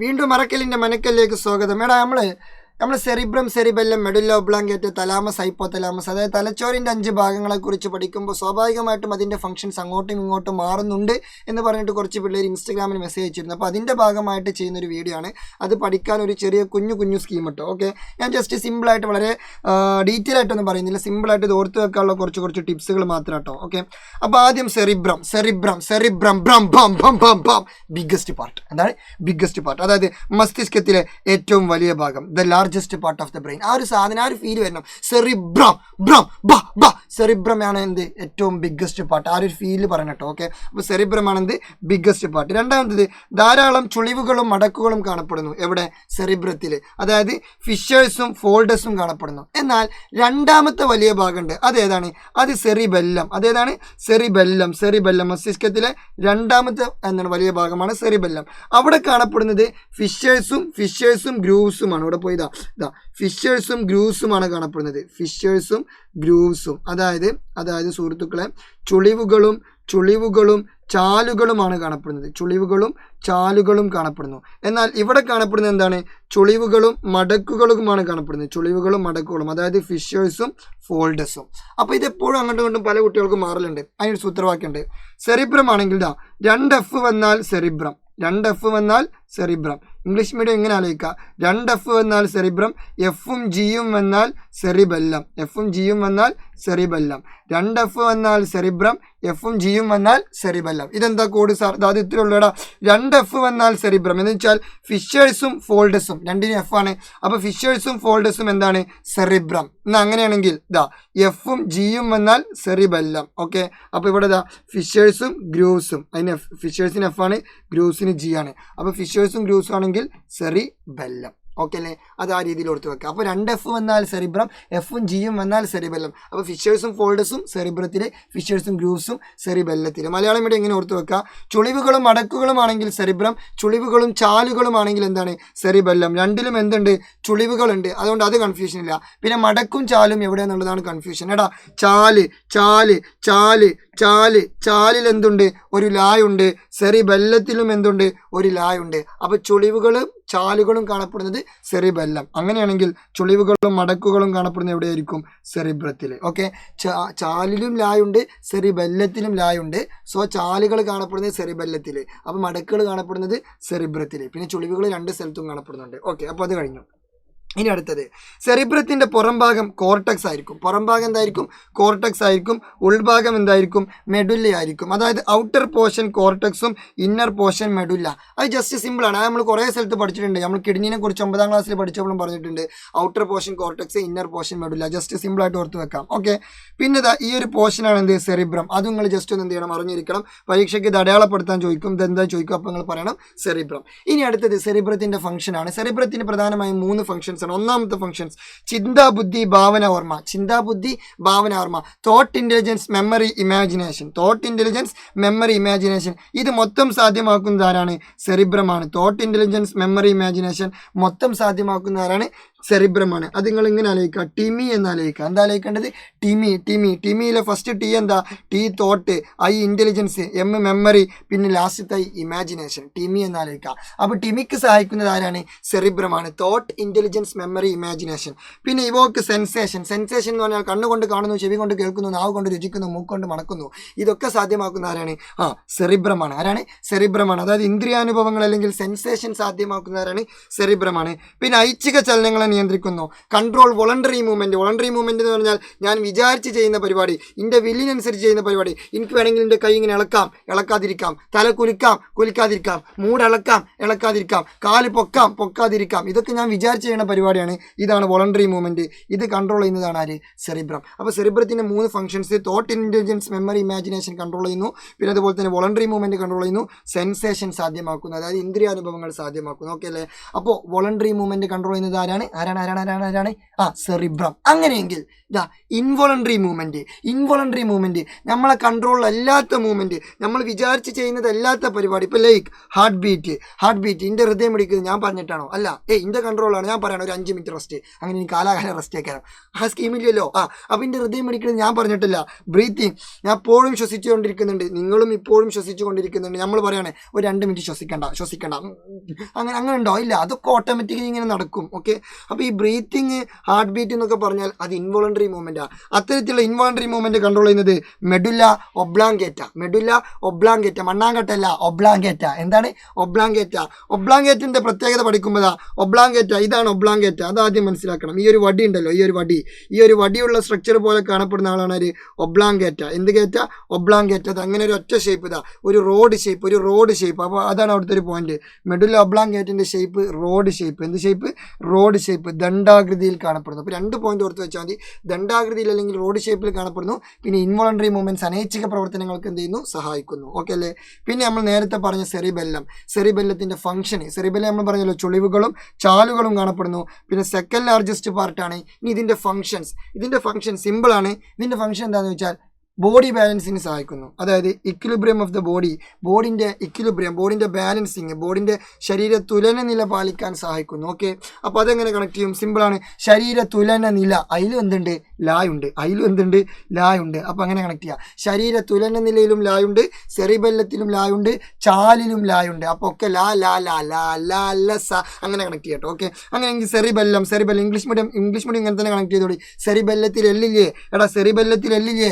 വീണ്ടും മറക്കലിൻ്റെ മനക്കലിലേക്ക് സ്വാഗതം. നമ്മൾ cerebrum, cerebellum, medulla oblongata, thalamus, hypothalamus, അതായത് തലച്ചോറിൻ്റെ 5 ഭാഗങ്ങളെക്കുറിച്ച് പഠിക്കുമ്പോൾ സ്വാഭാവികമായിട്ടും അതിൻ്റെ ഫംഗ്ഷൻസ് അങ്ങോട്ടും ഇങ്ങോട്ടും മാറുന്നുണ്ട് എന്ന് പറഞ്ഞിട്ട് കുറച്ച് പിള്ളേർ ഇൻസ്റ്റഗ്രാമിൽ മെസ്സേജ് അയച്ചിരുന്നു. അപ്പോൾ അതിൻ്റെ ഭാഗമായിട്ട് ചെയ്യുന്നൊരു വീഡിയോ ആണ്. അത് പഠിക്കാൻ ഒരു ചെറിയ കുഞ്ഞു സ്കീം ഇട്ടോ. ഓക്കെ, ഞാൻ ജസ്റ്റ് സിമ്പിളായിട്ട് വളരെ ഡീറ്റെയിൽ ആയിട്ടൊന്നും പറയുന്നില്ല, സിമ്പിളായിട്ട് ഇത് ഓർത്ത് വെക്കാനുള്ള കുറച്ച് ടിപ്സുകൾ മാത്രം കേട്ടോ. ഓക്കെ, അപ്പോൾ ആദ്യം സെറിബ്രം ബിഗ്ഗസ്റ്റ് പാർട്ട്. എന്താണ് ബിഗ്ഗസ്റ്റ് പാർട്ട്? അതായത് മസ്തിഷ്കത്തിലെ ഏറ്റവും വലിയ ഭാഗം, the largest part of the brain. ആ ഒരു സാധനം, ആ ഒരു ഫീൽ വരണം. സെറിബ്രം ആണ് എന്ത് ഏറ്റവും ബിഗ്ഗസ്റ്റ് പാർട്ട്. ആ ഒരു ഫീല് പറഞ്ഞിട്ടോ. ഓക്കെ, അപ്പോൾ സെറിബ്രം ആണ് എന്ത് ബിഗ്ഗസ്റ്റ് പാർട്ട്. രണ്ടാമത്തത്, ധാരാളം ചുളിവുകളും മടക്കുകളും കാണപ്പെടുന്നു. എവിടെ? സെറിബ്രത്തിൽ. അതായത് ഫിഷേഴ്സും ഫോൾഡേഴ്സും കാണപ്പെടുന്നു. എന്നാൽ രണ്ടാമത്തെ വലിയ ഭാഗമുണ്ട്, അതേതാണ്? അത് സെറിബെല്ലം. അതേതാണ്? സെറിബെല്ലം മസ്തിഷ്കത്തിലെ രണ്ടാമത്തെ വലിയ ഭാഗമാണ് സെറിബെല്ലം. അവിടെ കാണപ്പെടുന്നത് ഫിഷേഴ്സും ഗ്രൂവ്സുമാണ്. ഇവിടെ പോയി ഫിഷേഴ്സും ഗ്രൂവ്സുമാണ് കാണപ്പെടുന്നത്. ഫിഷേഴ്സും ഗ്രൂവ്സും അതായത് സുഹൃത്തുക്കളെ ചുളിവുകളും ചാലുകളുമാണ് കാണപ്പെടുന്നത്. ചാലുകളും കാണപ്പെടുന്നു. എന്നാൽ ഇവിടെ കാണപ്പെടുന്നത് എന്താണ്? ചുളിവുകളും മടക്കുകളുമാണ് കാണപ്പെടുന്നത്. അതായത് ഫിഷേഴ്സും ഫോൾഡേഴ്സും. അപ്പോൾ ഇതെപ്പോഴും അങ്ങോട്ടും ഇങ്ങോട്ടും പല കുട്ടികൾക്കും മാറലുണ്ട്. അതിനൊരു സൂത്രവാക്യമുണ്ട്. സെറിബ്രം ആണെങ്കിൽ 2 F വന്നാൽ സെറിബ്രം. ഇംഗ്ലീഷ് മീഡിയം എങ്ങനെ ആലോചിക്കുക? 2 F വന്നാൽ സെറിബ്രം, എഫും ജിയും വന്നാൽ സെറിബെല്ലം. 2 F വന്നാൽ സെറിബ്രം, എഫും ജിയും വന്നാൽ സെറിബെല്ലം. ഇതെന്താ കോഡ് സാർ? അത് ഇത്ര ഉള്ളൂടാ. 2 F വന്നാൽ സെറിബ്രം എന്ന് വെച്ചാൽ ഫിഷേഴ്സും ഫോൾഡേഴ്സും, രണ്ടിനും F ആണ്. അപ്പോൾ ഫിഷേഴ്സും ഫോൾഡേഴ്സും എന്താണ്? സെറിബ്രം. എന്നാൽ അങ്ങനെയാണെങ്കിൽ എഫും ജിയും വന്നാൽ സെറിബെല്ലം. ഓക്കെ, അപ്പോൾ ഇവിടെ ഫിഷേഴ്സും ഗ്രൂവ്സും, അതിന് ഫിഷേഴ്സിന് F ആണ്, ഗ്രൂവ്സിന് G ആണ്. അപ്പോൾ ഫിഷേഴ്സും ഗ്രൂവ്സും ആണെങ്കിൽ സെറിബെല്ലം. ഓക്കെ അല്ലേ? അത് ആ രീതിയിൽ ഓർത്ത് വെക്കുക. അപ്പോൾ 2 F വന്നാൽ സെറിബ്രം, എഫും ജിയും വന്നാൽ സെറിബെല്ലം. അപ്പോൾ ഫിഷേഴ്സും ഫോൾഡേഴ്സും സെറിബ്രത്തിൽ, ഫിഷേഴ്സും ഗ്രൂവ്സും സെറിബെല്ലത്തിൽ. മലയാളം ഇവിടെ എങ്ങനെ ഓർത്ത് വെക്കുക? ചുളിവുകളും മടക്കുകളും ആണെങ്കിൽ സെറിബ്രം, ചുളിവുകളും ചാലുകളും ആണെങ്കിൽ എന്താണ്? സെറിബെല്ലം. രണ്ടിലും എന്തുണ്ട്? ചുളിവുകളുണ്ട്. അതുകൊണ്ട് അത് കൺഫ്യൂഷൻ ഇല്ല. പിന്നെ മടക്കും ചാലും എവിടെയെന്നുള്ളതാണ് കൺഫ്യൂഷൻ. ചാലിൽ എന്തുണ്ട്? ഒരു ലായുണ്ട്. സെറിബെല്ലത്തിലും എന്തുണ്ട്? ഒരു ലായുണ്ട്. അപ്പോൾ ചുളിവുകളും ചാലുകളും കാണപ്പെടുന്നത് സെറിബെല്ലം. അങ്ങനെയാണെങ്കിൽ ചുളിവുകളും മടക്കുകളും കാണപ്പെടുന്നത് എവിടെയായിരിക്കും? സെറിബ്രത്തിൽ. ഓക്കെ, ചാലിലും ലായുണ്ട്, സെറിബെല്ലത്തിലും ലായുണ്ട്. സോ ചാലുകൾ കാണപ്പെടുന്നത് സെറിബെല്ലത്തിൽ, അപ്പോൾ മടക്കുകൾ കാണപ്പെടുന്നത് സെറിബ്രത്തിൽ. പിന്നെ ചുളിവുകൾ 2 സ്ഥലത്തും കാണപ്പെടുന്നുണ്ട്. ഓക്കെ, അപ്പോൾ അത് കഴിഞ്ഞു. ഇനി അടുത്തത്, സെറിബ്രത്തിൻ്റെ പുറംഭാഗം കോർട്ടക്സ് ആയിരിക്കും. പുറംഭാഗം എന്തായിരിക്കും? കോർട്ടക്സ് ആയിരിക്കും. ഉൾഭാഗം എന്തായിരിക്കും? മെഡുല്ല ആയിരിക്കും. അതായത് ഔട്ടർ പോർഷൻ കോർട്ടക്സും ഇന്നർ പോർഷൻ മെഡുല്ല. അത് ജസ്റ്റ് സിമ്പിളാണ്. അത് നമ്മൾ കുറേ സ്ഥലത്ത് പഠിച്ചിട്ടുണ്ട്. നമ്മൾ കിഡ്നിനെ കുറിച്ച് 9ാം ക്ലാസ്സിൽ പഠിച്ചപ്പോഴും പറഞ്ഞിട്ടുണ്ട്. Outer portion cortex, inner portion medulla. Just സിമ്പിളായിട്ട് ഓർത്ത് വെക്കാം. ഓക്കെ, പിന്നെ ഈ ഒരു പോർഷനാണ് എന്ത്? സെറിബ്രം. അത് നിങ്ങൾ ജസ്റ്റ് ഒന്ന് എന്ത് ചെയ്യണം? അറിഞ്ഞിരിക്കണം. പരീക്ഷയ്ക്ക് ഇത് അടയാളപ്പെടുത്താൻ ചോദിക്കും. ഇതെന്താ ചോദിക്കും? അപ്പോൾ നിങ്ങൾ പറയണം സെറിബ്രം. ഇനി അടുത്തത് സെറിബ്രത്തിൻ്റെ ഫംഗ്ഷനാണ്. സെറിബ്രത്തിന് പ്രധാനമായും 3 ഫംഗ്ഷൻസ്. ഒന്നാമത്തെ ഫംഗ്ഷൻസ് ചിന്താബുദ്ധി ഭാവന ഓർമ്മ, തോട്ട് ഇന്റലിജൻസ്, മെമ്മറി, ഇമാജിനേഷൻ. ഇത് മൊത്തം സാധ്യമാക്കുന്നത് ആരാണ്? സെറിബ്രമാണ്. തോട്ട് ഇന്റലിജൻസ്, മെമ്മറി, ഇമാജിനേഷൻ മൊത്തം സാധ്യമാക്കുന്ന ആരാണ്? സെറിബ്രമാണ്. അത് നിങ്ങൾ ഇങ്ങനെ ആലോചിക്കുക, ടിമി എന്ന് ആലോചിക്കുക. എന്താ ആലോചിക്കേണ്ടത്? ടിമിയിലെ ഫസ്റ്റ് ടി എന്താ? T thought, I intelligence, M memory, പിന്നെ ലാസ്റ്റത്തെ ഇമാജിനേഷൻ. ടിമി എന്ന് ആലോചിക്കുക. അപ്പോൾ ടിമിക്ക് സഹായിക്കുന്നത് ആരാണ്? സെറിബ്രമാണ്. Thought, intelligence, memory, imagination. പിന്നെ ഇവോക്ക് സെൻസേഷൻ എന്ന് പറഞ്ഞാൽ കണ്ണുകൊണ്ട് കാണുന്നു, ചെവി കൊണ്ട് കേൾക്കുന്നു, നാവ് കൊണ്ട് രുചിക്കുന്നു, മൂക്കൊണ്ട് മണക്കുന്നു. ഇതൊക്കെ സാധ്യമാക്കുന്ന ആരാണ്? സെറിബ്രമാണ്. ആരാണ്? സെറിബ്രമാണ്. അതായത് ഇന്ദ്രിയാനുഭവങ്ങൾ അല്ലെങ്കിൽ സെൻസേഷൻ സാധ്യമാക്കുന്ന ആരാണ്? സെറിബ്രമാണ്. പിന്നെ ഐച്ഛിക ചലനങ്ങളെ നിയന്ത്രിക്കുന്നു. കൺട്രോൾ, വോളണ്ടറി മൂവ്മെന്റ് എന്ന് പറഞ്ഞാൽ ഞാൻ വിചാരിച്ച് ചെയ്യുന്ന പരിപാടി, എൻ്റെ വില്ലിനനുസരിച്ച് ചെയ്യുന്ന പരിപാടി. എനിക്ക് വേണമെങ്കിൽ എൻ്റെ കൈ ഇങ്ങനെ ഇളക്കാതിരിക്കാം, തല കുലിക്കാതിരിക്കാം, ഇളക്കാതിരിക്കാം, കാല് പൊക്കാതിരിക്കാം. ഇതൊക്കെ ഞാൻ വിചാരിച്ച് ചെയ്യുന്ന പരിപാടിയാണ്. ഇതാണ് വോളണ്ടറി മൂവ്മെന്റ്. ഇത് കൺട്രോൾ ചെയ്യുന്നതാണ് ആര്? സെറിബ്രം. അപ്പോൾ സെറിബ്രത്തിൻ്റെ 3 functions: thought intelligence, memory, imagination control ചെയ്യുന്നു. പിന്നെ അതുപോലെ തന്നെ വോളണ്ടറി മൂവ്മെന്റ് കൺട്രോൾ ചെയ്യുന്നു. സെൻസേഷൻ സാധ്യമാക്കുന്നു, അതായത് ഇന്ദ്രിയാനുഭവങ്ങൾ സാധ്യമാക്കുന്നു. ഓക്കെ അല്ലേ? അപ്പോൾ വോളണ്ടറി മൂവ്മെന്റ് കൺട്രോൾ ചെയ്യുന്നത് ആരാണ്? ആരാണ് സെറിബ്രം. അങ്ങനെയെങ്കിൽ ഇതാ ഇൻവോളണ്ടറി മൂവ്മെന്റ് നമ്മളെ കൺട്രോളിലല്ലാത്ത മൂവ്മെന്റ്, നമ്മൾ വിചാരിച്ച് ചെയ്യുന്നതല്ലാത്ത പരിപാടി. ഇപ്പൊ ലൈക്ക് ഹാർട്ട് ബീറ്റ് ഇന്റെ ഹൃദയം പിടിക്കുന്നത് ഞാൻ പറഞ്ഞിട്ടാണോ? അല്ല, ഇന്റെ കൺട്രോളാണ്. ഞാൻ പറയണം ഒരു 5 മിനിറ്റ് റെസ്റ്റ്, അങ്ങനെ എനിക്ക് കാലാകാലം റെസ്റ്റ് ആക്കാനും ആ സ്കീമില്ലല്ലോ. അപ്പൊ ഇന്റെ ഹൃദയം പിടിക്കുന്നത് ഞാൻ പറഞ്ഞിട്ടില്ല. ബ്രീത്തിങ് ഞാൻ എപ്പോഴും ശ്വസിച്ചുകൊണ്ടിരിക്കുന്നുണ്ട്, നിങ്ങളും ഇപ്പോഴും ശ്വസിച്ചുകൊണ്ടിരിക്കുന്നുണ്ട്. നമ്മൾ പറയാണ് ഒരു 2 മിനിറ്റ് ശ്വസിക്കണ്ട അങ്ങനെ ഉണ്ടോ? ഇല്ല, അതൊക്കെ ഓട്ടോമാറ്റിക്കലി ഇങ്ങനെ നടക്കും. ഓക്കെ, അപ്പൊ ഈ ബ്രീത്തിങ് ഹാർട്ട് ബീറ്റ് എന്നൊക്കെ പറഞ്ഞാൽ അത് ഇൻവോളണ്ടറി മൂവ്മെന്റാണ്. അത്തരത്തിലുള്ള ഇൻവോളണ്ടറി മൂവ്മെന്റ് കൺട്രോൾ ചെയ്യുന്നത് മെഡുല്ല ഒബ്ലാങ്കേറ്റ, മണ്ണാങ്കട്ടല്ല, ഒബ്ലാങ്കേറ്റ. എന്താണ് ഒബ്ലാങ്കേറ്റിന്റെ പ്രത്യേകത പഠിക്കുമ്പോഴാ ഇതാണ് ഒബ്ലാങ്കേറ്റ. അതാദ്യം മനസ്സിലാക്കണം. ഈ ഒരു വടി ഉണ്ടല്ലോ, ഈ ഒരു വടിയുള്ള സ്ട്രക്ചർ പോലെ കാണപ്പെടുന്ന ആളാണ് ഒരു ഒബ്ലാങ്കേറ്റ. എന്ത് ഗേറ്റ? ഒബ്ലാങ്കേറ്റ. അത് അങ്ങനെ ഒരു ഒറ്റ ഷേപ്പ്, ഇതാ ഒരു റോഡ് ഷേപ്പ്. അപ്പോൾ അതാണ് അവിടുത്തെ ഒരു പോയിന്റ്. മെഡുല്ല ഒബ്ലാങ്കേറ്റിന്റെ ഷേപ്പ് റോഡ് ഷേപ്പ്. എന്ത് ഷേപ്പ്? റോഡ് ഷേപ്പ്, ദണ്ഡാകൃതിയിൽ കാണപ്പെടുന്നു. അപ്പോൾ 2 പോയിന്റ് ഓർത്ത് വെച്ചാൽ മതി. ദണ്ഡാകൃതിയിൽ അല്ലെങ്കിൽ റോഡ് ഷേപ്പിൽ കാണപ്പെടുന്നു. പിന്നെ ഇൻവോളണ്ടറി മൂവ്മെന്റ്സ് അനൈച്ഛിക പ്രവർത്തനങ്ങൾക്ക് എന്ത് ചെയ്യുന്നു? സഹായിക്കുന്നു. ഓക്കെ അല്ലേ? പിന്നെ നമ്മൾ നേരത്തെ പറഞ്ഞ സെറിബെല്ലത്തിന്റെ ഫംഗ്ഷൻ, സെറിബെല്ലം നമ്മൾ പറഞ്ഞല്ലോ ചുളിവുകളും ചാലുകളും കാണപ്പെടുന്നു. പിന്നെ സെക്കൻഡ് ലാർജസ്റ്റ് പാർട്ടാണ്. ഇനി ഇതിന്റെ ഫംഗ്ഷൻ സിമ്പിൾ ആണ്. ഇതിന്റെ ഫംഗ്ഷൻ എന്താണെന്ന് വെച്ചാൽ ബോഡി ബാലൻസിന് സഹായിക്കുന്നു. അതായത് ഇക്വിലിബ്രിയം ഓഫ് ദ ബോഡിന്റെ ബാലൻസിങ്, ബോഡിന്റെ ശരീര തുലന നില പാലിക്കാൻ സഹായിക്കുന്നു. ഓക്കെ, അപ്പോൾ അതെങ്ങനെ കണക്ട് ചെയ്യും? സിമ്പിളാണ്. ശരീര തുലന നില, അതിലും എന്തുണ്ട്? ലായുണ്ട്. അപ്പോൾ അങ്ങനെ കണക്ട് ചെയ്യാം. ശരീര തുലന നിലയിലും ലായുണ്ട്, സെറിബെല്ലത്തിലും ലായുണ്ട്, ചാലിലും ലായുണ്ട്. അപ്പോൾ ഒക്കെ ലാ അങ്ങനെ കണക്ട് ചെയ്യട്ടോ. ഓക്കെ, അങ്ങനെയെങ്കിൽ സെറിബെല്ലം ഇംഗ്ലീഷ് മീഡിയം ഇങ്ങനെ തന്നെ കണക്ട് ചെയ്തോളി. സെറിബെല്ലത്തിൽ എല്ലില്ലേ?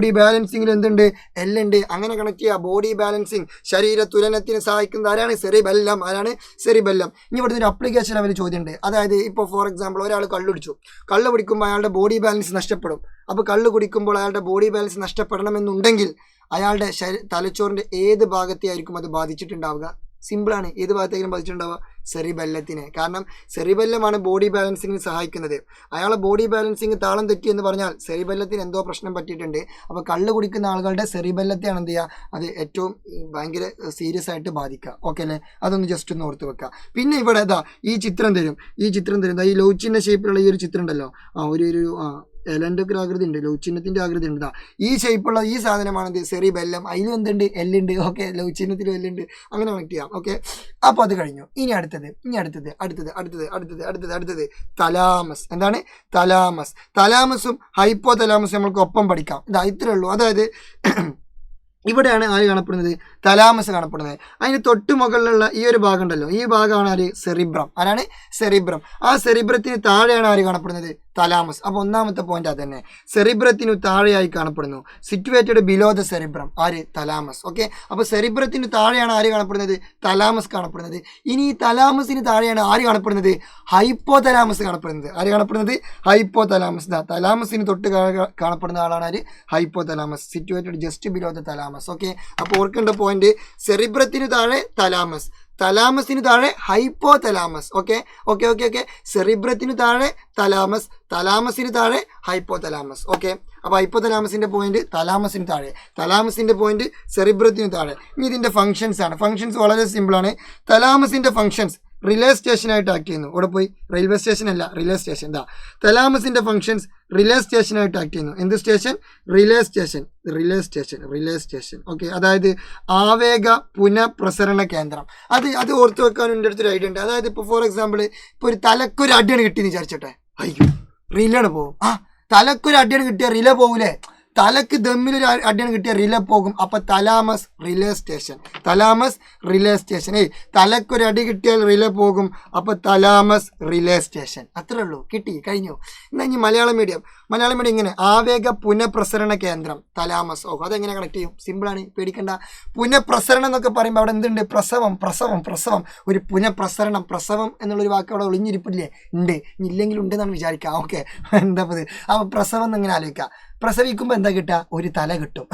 ബോഡി ബാലൻസിംഗിൽ എന്തുണ്ട്? എല്ലുണ്ട്. അങ്ങനെ കണക്ട് ചെയ്യുക. ബോഡി ബാലൻസിങ്, ശരീര തുലനത്തിന് സഹായിക്കുന്നത് ആരാണ്? സെറിബെല്ലം. ഇനി ഇവിടുത്തെ ഒരു അപ്ലിക്കേഷൻ ലെവൽ ചോദ്യമുണ്ട്. അതായത് ഇപ്പോൾ ഫോർ എക്സാമ്പിൾ ഒരാൾ കള്ള് കുടിക്കുമ്പോൾ അയാളുടെ ബോഡി ബാലൻസ് നഷ്ടപ്പെടും. അപ്പോൾ കള്ള് കുടിക്കുമ്പോൾ അയാളുടെ ബോഡി ബാലൻസ് നഷ്ടപ്പെടണമെന്നുണ്ടെങ്കിൽ അയാളുടെ തലച്ചോറിന്റെ ഏത് ഭാഗത്തെയായിരിക്കും അത് ബാധിച്ചിട്ടുണ്ടാവുക? സിമ്പിളാണ്. ഏത് ഭാഗത്തേക്കും ബാധിച്ചിട്ടുണ്ടാവുക? സെറിബെല്ലത്തിനെ. കാരണം സെറിബെല്ലമാണ് ബോഡി ബാലൻസിങ്ങിന് സഹായിക്കുന്നത്. അയാളെ ബോഡി ബാലൻസിങ് താളം തെറ്റി എന്ന് പറഞ്ഞാൽ സെറിബെല്ലത്തിന് എന്തോ പ്രശ്നം പറ്റിയിട്ടുണ്ട്. അപ്പോൾ കള്ള് കുടിക്കുന്ന ആളുകളുടെ സെറിബെല്ലത്തെയാണ് എന്ത് ചെയ്യുക? അത് ഏറ്റവും ഭയങ്കര സീരിയസ് ആയിട്ട് ബാധിക്കുക. ഓക്കെ അല്ലേ? അതൊന്ന് ജസ്റ്റ് ഒന്ന് ഓർത്ത് വെക്കുക. പിന്നെ ഇവിടെ ഈ ചിത്രം തരും. ഈ ലൗച്ചിന്റെ ഷേപ്പിലുള്ള ഈ ഒരു ചിത്രം ഉണ്ടല്ലോ, ഒരു എലന്റെ ഒക്കെ ആകൃതി ഉണ്ട്, ലൗച്ചിഹ്നത്തിന്റെ ആകൃതി ഉണ്ട്. ഈ ഷേപ്പുള്ള ഈ സാധനമാണത് സെറിബെല്ലം. അതിലും എന്തുണ്ട്? എല്ലുണ്ട്. ഓക്കെ, ലൗച്ചിഹ്നത്തിലും എല്ലുണ്ട്. അങ്ങനെ കണക്ട് ചെയ്യാം. ഓക്കെ, അപ്പോൾ അത് കഴിഞ്ഞു. ഇനി അടുത്തത് തലാമസ്. എന്താണ്? തലാമസും ഹൈപ്പോ തലാമസും നമ്മൾക്ക് ഒപ്പം പഠിക്കാം. ഇത്രേ ഉള്ളൂ. അതായത് ഇവിടെയാണ് ആര് കാണപ്പെടുന്നത്? തലാമസ് കാണപ്പെടുന്നത്. അതിന് തൊട്ട് മുകളിലുള്ള ഈ ഒരു ഭാഗം ഉണ്ടല്ലോ, ഈ ഭാഗമാണ് ആര്? സെറിബ്രം. ആരാണ്? സെറിബ്രം. ആ സെറിബ്രത്തിന് താഴെയാണ് ആര് കാണപ്പെടുന്നത്? തലാമസ്. അപ്പോൾ ഒന്നാമത്തെ പോയിന്റ് അത് തന്നെ, സെറിബ്രത്തിനു താഴെയായി കാണപ്പെടുന്നു. Situated below the cerebrum. ആര്? തലാമസ്. ഓക്കെ, അപ്പോൾ സെറിബ്രത്തിന് താഴെയാണ് ആര് കാണപ്പെടുന്നത്? തലാമസ് കാണപ്പെടുന്നത്. ഇനി ഈ തലാമസിന് താഴെയാണ് ആര് കാണപ്പെടുന്നത്? ഹൈപ്പോ തലാമസ് കാണപ്പെടുന്നത്. ആര് കാണപ്പെടുന്നത്? Hypo thalamus. തലാമസിന് തൊട്ട് കാണപ്പെടുന്ന ആളാണ് ആര്? Hypo thalamus. Situated just below the thalamus. Okay, അപ്പോൾ ഓർക്കേണ്ട പോയിന്റ്, സെറിബ്രത്തിന് താഴെ തലാമസ്, തലാമസിന് താഴെ ഹൈപ്പോ തലാമസ്. ഓക്കെ, സെറിബ്രത്തിന് താഴെ തലാമസ്, തലാമസിന് താഴെ ഹൈപ്പോ തലാമസ്. ഓക്കെ, അപ്പോൾ ഹൈപ്പോ തലാമസിന്റെ പോയിന്റ് തലാമസിന് താഴെ, തലാമസിന്റെ പോയിന്റ് സെറിബ്രത്തിന് താഴെ. ഇനി ഇതിന്റെ ഫംഗ്ഷൻസ് ആണ്. ഫംഗ്ഷൻസ് വളരെ സിമ്പിൾ ആണ്. തലാമസിന്റെ ഫംഗ്ഷൻസ് റിലേ സ്റ്റേഷനായിട്ട് ആക്ട് ചെയ്യുന്നു. ഇവിടെ പോയി റെയിൽവേ സ്റ്റേഷൻ അല്ല, റിലേ സ്റ്റേഷൻ. തലാമസിന്റെ ഫംഗ്ഷൻസ് റിലേ സ്റ്റേഷനായിട്ട് ആക്ട് ചെയ്യുന്നു. എന്ത് സ്റ്റേഷൻ? Relay station. ഓക്കെ, അതായത് ആവേഗ പുനഃപ്രസരണ കേന്ദ്രം. അത് ഓർത്ത് വെക്കാൻ എൻ്റെ അടുത്തൊരു ഐഡിയ ഉണ്ട്. അതായത് ഇപ്പോൾ ഫോർ എക്സാമ്പിൾ ഇപ്പോൾ ഒരു തലക്കൊരു അടിയാണ് കിട്ടിയെന്ന് വിചാരിച്ചോട്ടെ, അയ്യോ റിലേണ് പോകും. തലക്കൊരു അടിയാണ് കിട്ടിയ റിലേ പോകൂലേ? തലക്ക് ദമ്മിലൊരു അടിയാണ് കിട്ടിയ റിലേ പോകും. അപ്പോൾ തലാമസ് റിലേ സ്റ്റേഷൻ. തലക്കൊരു അടി കിട്ടിയാൽ റിലേ പോകും. അപ്പോൾ തലാമസ് റിലേ സ്റ്റേഷൻ. അത്രേ ഉള്ളൂ, കിട്ടി, കഴിഞ്ഞു. എന്നാൽ ഇനി മലയാളം മീഡിയം ഇങ്ങനെ ആവേഗ പുനഃപ്രസരണ കേന്ദ്രം തലാമസ്. അതെങ്ങനെ കണക്ട് ചെയ്യും? സിമ്പിളാണ്, പേടിക്കണ്ട. പുനഃപ്രസരണം എന്നൊക്കെ പറയുമ്പോൾ അവിടെ എന്തുണ്ട്? പ്രസവം. ഒരു പുനഃപ്രസരണം, പ്രസവം എന്നുള്ളൊരു വാക്ക് അവിടെ ഒളിഞ്ഞിരിപ്പില്ലേ? ഉണ്ട്, ഇല്ലെങ്കിലും ഉണ്ടെന്നാണ് വിചാരിക്കുക. ഓക്കെ, എന്താ അത്? അപ്പോൾ പ്രസവം എന്നിങ്ങനെ ആലോചിക്കുക. പ്രസവിക്കുമ്പോൾ എന്താ കിട്ടുക? ഒരു തല കിട്ടും.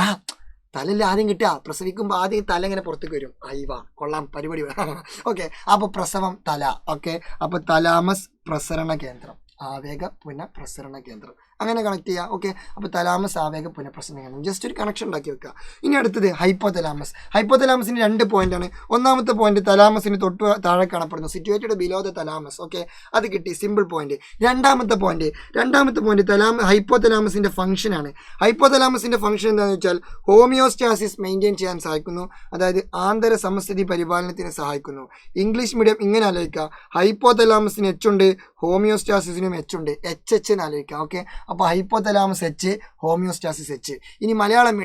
തലയിൽ ആദ്യം കിട്ടുക. പ്രസവിക്കുമ്പോൾ ആദ്യം തല ഇങ്ങനെ പുറത്തേക്ക് വരും. കൊള്ളാം, പരിപാടി. ഓക്കെ, അപ്പോൾ പ്രസവം, തല. ഓക്കെ, അപ്പോൾ തലാമസ് പ്രസരണ കേന്ദ്രം, ആവേഗ പുനഃപ്രസരണ കേന്ദ്രം. അങ്ങനെ കണക്ട് ചെയ്യുക. ഓക്കെ, അപ്പോൾ തലാമസ് ആവേഗ പുനഃപ്രസരണം ജസ്റ്റ് ഒരു കണക്ഷൻ ഉണ്ടാക്കി വെക്കുക. ഇനി അടുത്തത് ഹൈപ്പോതലാമസ്. ഹൈപ്പോതലാമസിന് 2 പോയിന്റാണ്. ഒന്നാമത്തെ പോയിന്റ് തലാമസിന് തൊട്ട് താഴെ കാണപ്പെടുന്നു, situated below the thalamus. Okay, അത് കിട്ടി, സിമ്പിൾ പോയിന്റ്. രണ്ടാമത്തെ പോയിന്റ് ഹൈപ്പോതലാമസിന്റെ ഫംഗ്ഷൻ ആണ്. ഹൈപ്പോതലാമസിന്റെ ഫംഗ്ഷൻ എന്താണെന്ന് വെച്ചാൽ ഹോമിയോസ്റ്റാസിസ് മെയിൻറ്റെയിൻ ചെയ്യാൻ സഹായിക്കുന്നു, അതായത് ആന്തര സമസ്ഥിതി പരിപാലനത്തിന് സഹായിക്കുന്നു. ഇംഗ്ലീഷ് മീഡിയം ഇങ്ങനെ ആലോചിക്കുക, ഹൈപ്പോതലാമസിന് എച്ച് ഉണ്ട്, ഹോമിയോസ്റ്റാസിസിനും എച്ച് ഉണ്ട്, എച്ച് എന്ന് ആലോചിക്കുക. ഓക്കെ, അപ്പോൾ ഹൈപ്പോതലാമസ് എച്ച്, ഹോമിയോസ്റ്റാസിസ് എച്ച്. ഇനി മലയാളം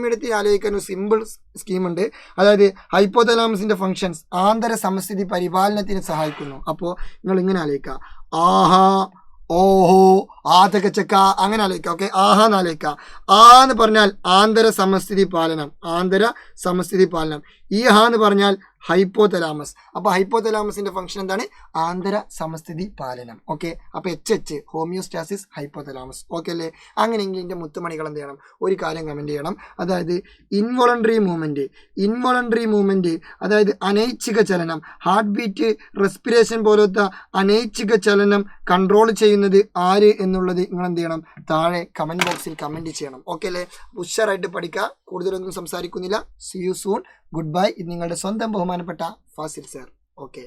മീഡിയത്തിൽ ആലോചിക്കാൻ ഒരു സിമ്പിൾ സ്കീമുണ്ട്, അതായത് ഹൈപ്പോതലാമസിന്റെ ഫംഗ്ഷൻസ് ആന്തര സമസ്ഥിതി പരിപാലനത്തിന് സഹായിക്കുന്നു. അപ്പോൾ നിങ്ങൾ ഇങ്ങനെ ആലോചിക്കുക, ആഹാ ഓഹോ ആതകച്ചക്ക, അങ്ങനെ ആലോചിക്കുക. ഓക്കെ, ആഹാ എന്ന് ആലോചിക്കുക. ആ എന്ന് പറഞ്ഞാൽ ആന്തര സമസ്ഥിതി പാലനം. ഈ ഹാ എന്ന് പറഞ്ഞാൽ ഹൈപ്പോതലാമസ്. അപ്പോൾ ഹൈപ്പോതലാമസിന്റെ ഫംഗ്ഷൻ എന്താണ്? ആന്തര സമസ്ഥിതി പാലനം. ഓക്കെ, അപ്പോൾ എച്ച് ഹോമിയോസ്റ്റാസിസ് ഹൈപ്പോതലാമസ്. ഓക്കെ അല്ലേ? അങ്ങനെയെങ്കിൽ ഇതിൻ്റെ മുത്തുമണികൾ എന്ത് ചെയ്യണം? ഒരു കാര്യം കമൻറ്റ് ചെയ്യണം, അതായത് ഇൻവോളണ്ടറി മൂവ്മെൻറ്റ്, അതായത് അനൈച്ഛിക ചലനം, ഹാർട്ട് ബീറ്റ്, റെസ്പിറേഷൻ പോലത്തെ അനൈച്ഛിക ചലനം കൺട്രോൾ ചെയ്യുന്നത് ആര് എന്നുള്ളത് നിങ്ങൾ എന്ത് ചെയ്യണം? താഴെ കമൻറ്റ് ബോക്സിൽ കമൻറ്റ് ചെയ്യണം. ഓക്കെ അല്ലേ? ഉഷാറായിട്ട് പഠിക്കുക. കൂടുതലൊന്നും സംസാരിക്കുന്നില്ല. See you soon. Goodbye. ഇത് നിങ്ങളുടെ സ്വന്തം ബഹുമാനപ്പെട്ട ഫാസിൽ സർ. ഓക്കെ.